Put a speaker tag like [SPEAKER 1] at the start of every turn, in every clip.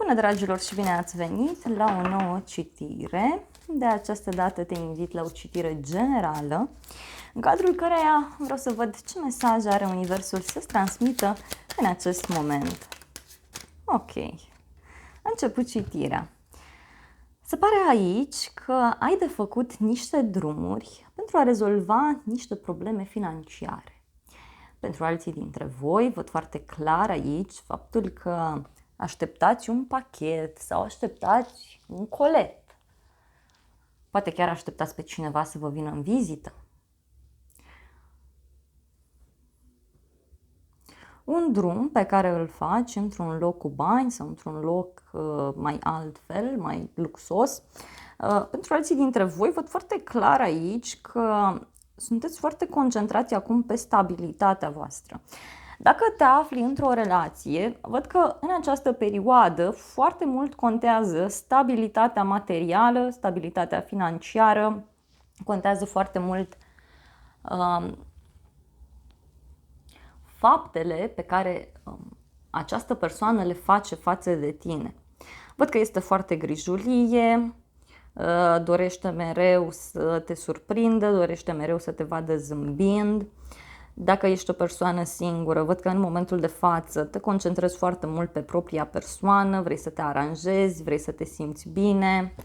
[SPEAKER 1] Bună, dragilor, și bine ați venit la o nouă citire. De această dată te invit la o citire generală, în cadrul căreia vreau să văd ce mesaj are Universul să-ți transmită în acest moment. Ok, început citirea. Se pare aici că ai de făcut niște drumuri pentru a rezolva niște probleme financiare. Pentru alții dintre voi, văd foarte clar aici faptul că așteptați un pachet sau așteptați un colet. Poate chiar așteptați pe cineva să vă vină în vizită. Un drum pe care îl faci într-un loc cu bani sau într-un loc mai altfel, mai luxos. Pentru alții dintre voi, văd foarte clar aici că sunteți foarte concentrați acum pe stabilitatea voastră. Dacă te afli într-o relație, văd că în această perioadă foarte mult contează stabilitatea materială, stabilitatea financiară, contează foarte mult faptele pe care această persoană le face față de tine. Văd că este foarte grijulie, dorește mereu să te surprindă, dorește mereu să te vadă zâmbind. Dacă ești o persoană singură, văd că în momentul de față te concentrezi foarte mult pe propria persoană, vrei să te aranjezi, vrei să te simți bine.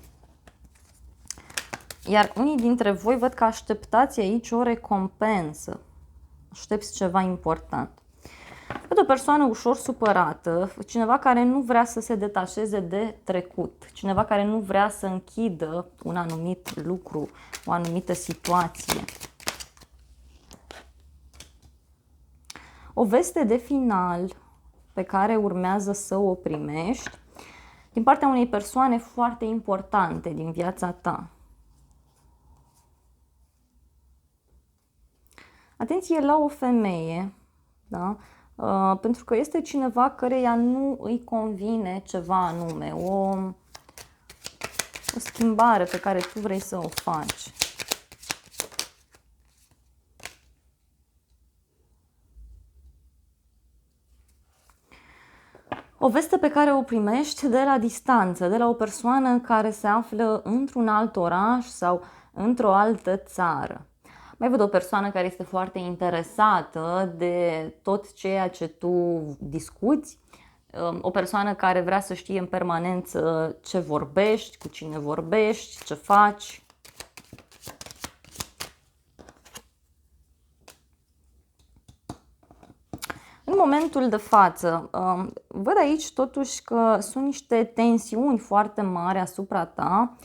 [SPEAKER 1] Iar unii dintre voi văd că așteptați aici o recompensă, aștepți ceva important. Văd o persoană ușor supărată, cineva care nu vrea să se detașeze de trecut, cineva care nu vrea să închidă un anumit lucru, o anumită situație. O veste de final pe care urmează să o primești din partea unei persoane foarte importante din viața ta. Atenție la o femeie, da? Pentru că este cineva căreia nu îi convine ceva anume, o schimbare pe care tu vrei să o faci. O veste pe care o primești de la distanță, de la o persoană care se află într-un alt oraș sau într-o altă țară. Mai văd o persoană care este foarte interesată de tot ceea ce tu discuți, o persoană care vrea să știe în permanență ce vorbești, cu cine vorbești, ce faci. În momentul de față, văd aici totuși că sunt niște tensiuni foarte mari asupra ta,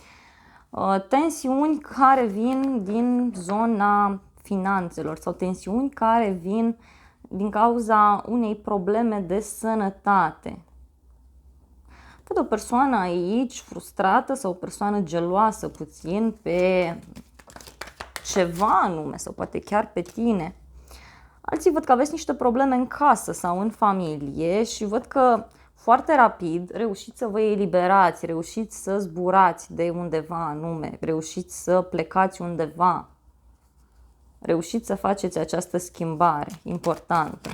[SPEAKER 1] tensiuni care vin din zona finanțelor sau tensiuni care vin din cauza unei probleme de sănătate. Văd o persoană aici frustrată sau o persoană geloasă puțin pe ceva anume sau poate chiar pe tine. Alții văd că aveți niște probleme în casă sau în familie și văd că foarte rapid reușiți să vă eliberați, reușiți să zburați de undeva anume, reușiți să plecați undeva, reușiți să faceți această schimbare importantă.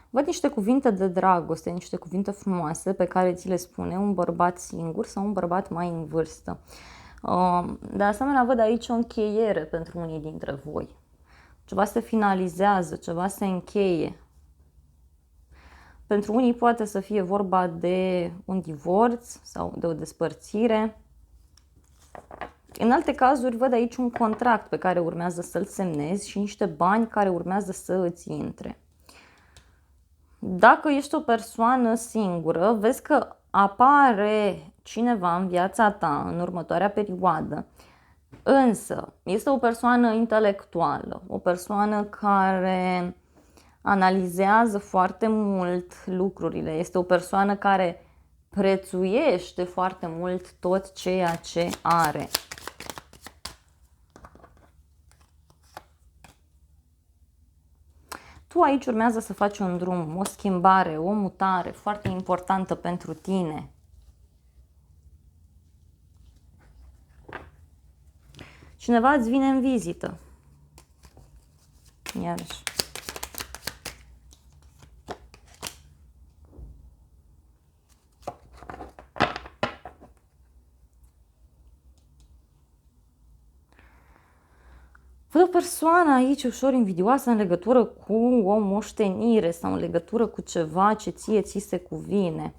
[SPEAKER 1] Văd niște cuvinte de dragoste, niște cuvinte frumoase pe care ți le spune un bărbat singur sau un bărbat mai în vârstă. De asemenea, văd aici o încheiere pentru unii dintre voi. Ceva se finalizează, ceva se încheie. Pentru unii poate să fie vorba de un divorț sau de o despărțire. În alte cazuri văd aici un contract pe care urmează să-l semnezi și niște bani care urmează să îți intre. Dacă ești o persoană singură, vezi că apare cineva în viața ta în următoarea perioadă, însă este o persoană intelectuală, o persoană care analizează foarte mult lucrurile, este o persoană care prețuiește foarte mult tot ceea ce are. tu aici urmează să faci un drum, o schimbare, o mutare foarte importantă pentru tine. Cineva îți vine în vizită. Iarăși. Văd o persoană aici ușor invidioasă în legătură cu o moștenire sau în legătură cu ceva ce ți se cuvine.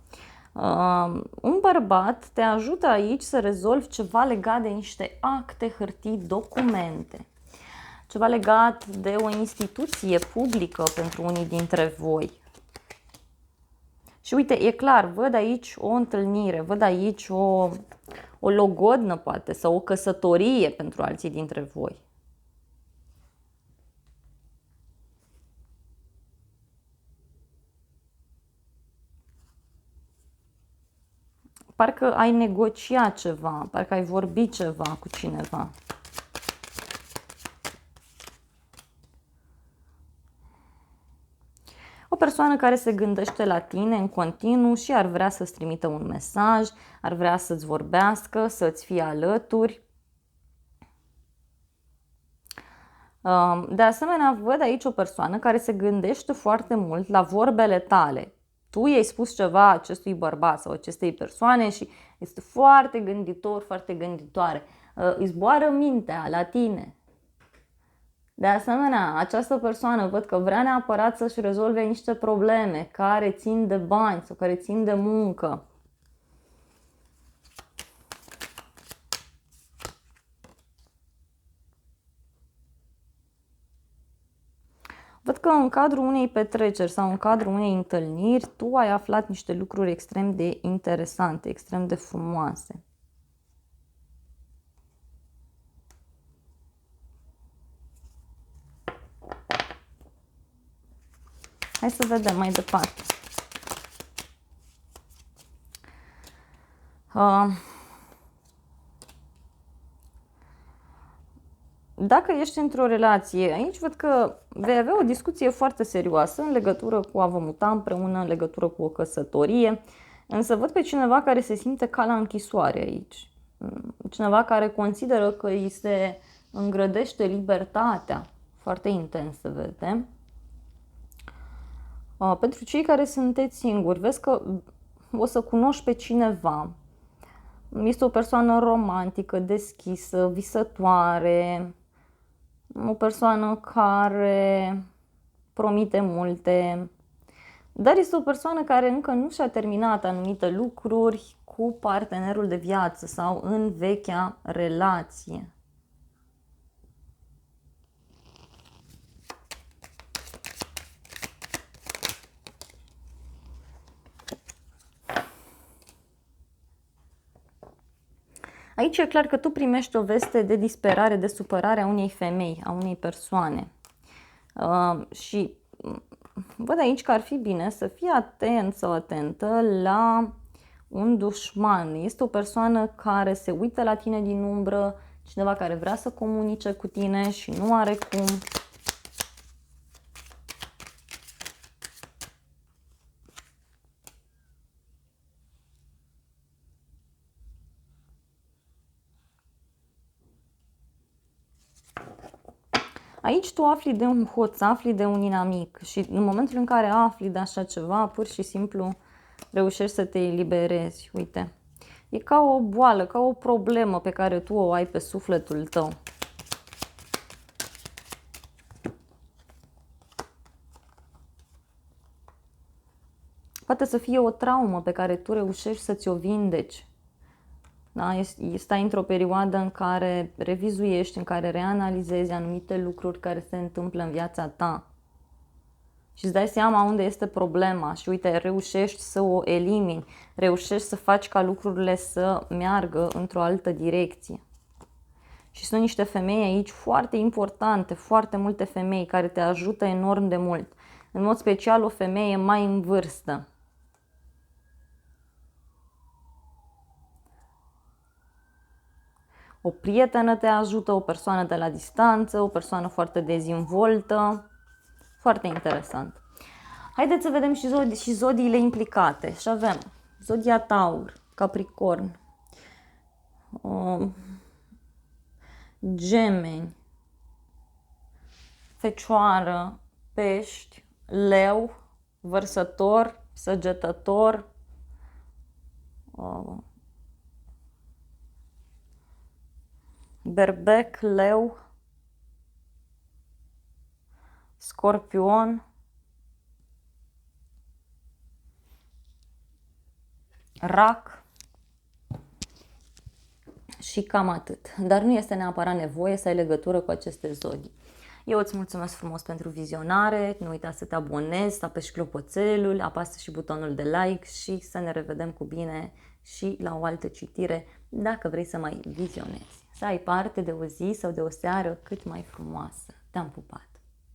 [SPEAKER 1] Un bărbat te ajută aici să rezolvi ceva legat de niște acte, hârtii, documente. Ceva legat de o instituție publică pentru unii dintre voi. Și uite, e clar, văd aici o întâlnire, văd aici o logodnă poate sau o căsătorie pentru alții dintre voi. Parcă ai negociat ceva, parcă ai vorbit ceva cu cineva. O persoană care se gândește la tine în continuu și ar vrea să-ți trimită un mesaj, ar vrea să-ți vorbească, să-ți fie alături. De asemenea, văd aici o persoană care se gândește foarte mult la vorbele tale. Tu i-ai spus ceva acestui bărbat sau acestei persoane și este foarte gânditor, foarte gânditoare. Îi zboară mintea la tine. De asemenea, această persoană văd că vrea neapărat să-și rezolve niște probleme care țin de bani sau care țin de muncă. Văd că în cadrul unei petreceri sau în cadrul unei întâlniri, tu ai aflat niște lucruri extrem de interesante, extrem de frumoase. Hai să vedem mai departe. Dacă ești într-o relație, aici văd că vei avea o discuție foarte serioasă în legătură cu a vă muta împreună, în legătură cu o căsătorie, însă văd pe cineva care se simte ca la închisoare aici. Cineva care consideră că îi se îngrădește libertatea foarte intens, se vede. Pentru cei care sunteți singuri, vezi că o să cunoști pe cineva. Este o persoană romantică, deschisă, visătoare, o persoană care promite multe, dar este o persoană care încă nu și-a terminat anumite lucruri cu partenerul de viață sau în vechea relație. Aici e clar că tu primești o veste de disperare, de supărare a unei femei, a unei persoane. Și văd aici că ar fi bine să fii atent sau atentă la un dușman. Este o persoană care se uită la tine din umbră, cineva care vrea să comunice cu tine și nu are cum. Aici tu afli de un hoț, afli de un inamic și în momentul în care afli de așa ceva, pur și simplu reușești să te eliberezi. Uite, e ca o boală, ca o problemă pe care tu o ai pe sufletul tău. Poate să fie o traumă pe care tu reușești să ți-o vindeci. Da? Stai într-o perioadă în care revizuiești, în care reanalizezi anumite lucruri care se întâmplă în viața ta. Și îți dai seama unde este problema și uite, reușești să o elimini, reușești să faci ca lucrurile să meargă într-o altă direcție. Și sunt niște femei aici foarte importante, foarte multe femei care te ajută enorm de mult. În mod special o femeie mai în vârstă. O prietenă te ajută, o persoană de la distanță, o persoană foarte dezvoltă, Foarte interesant. Haideți să vedem și zodiile implicate. Și avem zodia Taur, Capricorn, Gemeni, Fecioară, Pești, Leu, Vărsător, Săgetător, Berbec, Leu, Scorpion, Rac și cam atât. Dar nu este neapărat nevoie să ai legătură cu aceste zodii. Eu îți mulțumesc frumos pentru vizionare, nu uita să te abonezi, să apeși clopoțelul, apasă și butonul de like și să ne revedem cu bine și la o altă citire dacă vrei să mai vizionezi. Să ai parte de o zi sau de o seară cât mai frumoasă. Te-am pupat!